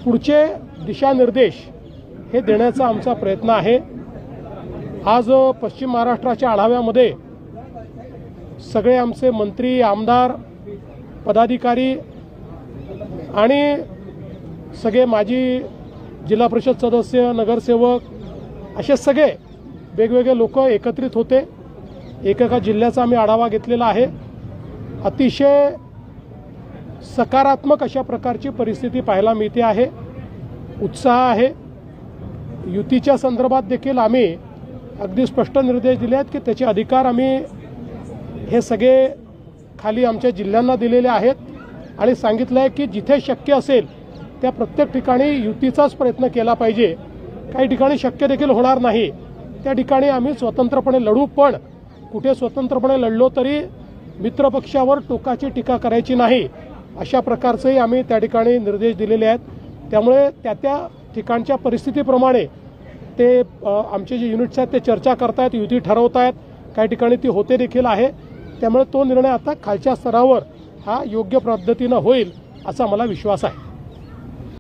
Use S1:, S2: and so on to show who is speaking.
S1: पुढचे दिशानिर्देश हे देण्याचा आमचा प्रयत्न आहे। आज पश्चिम महाराष्ट्राच्या आढाव्यामध्ये सगळे आमचे मंत्री, आमदार, पदाधिकारी आणि सगळे माजी जिल्हा परिषद सदस्य, नगरसेवक असे सगळे वेगवेगळे लोक एकत्रित होते। एकेका जिल्ह्याचा आम्ही आढावा घेतलेला आहे। अतिशय सकारात्मक अशा प्रकारची परिस्थिती पाहायला मिळते आहे, उत्साह आहे। युतीच्या संदर्भात देखील आम्ही अगदी स्पष्ट निर्देश दिले आहेत की त्याचे अधिकार आम्ही हे सगळे खाली आमच्या जिल्ह्यांना दिलेले आहेत आणि सांगितलं आहे की जिथे शक्य असेल त्या प्रत्येक ठिकाणी युतीचाच प्रयत्न केला पाहिजे। काही ठिकाणी शक्य देखील होणार नाही, त्या ठिकाणी आम्ही स्वतंत्रपणे लढू, पण कुठे स्वतंत्रपणे लढलो तरी मित्रपक्षावर टोकाची टीका करायची नाही, अशा प्रकारचे आम्ही त्या ठिकाणी निर्देश दिलेले आहेत। त्यामुळे त्या ठिकाणच्या परिस्थितीप्रमाणे ते आमचे जे युनिट्स आहेत ते चर्चा करतायत, युती ठरवतायत, काही ठिकाणी ती होते देखील आहे। त्यामुळे तो निर्णय आता खालच्या स्तरावर हा योग्य पद्धतीनं होईल असा मला विश्वास आहे।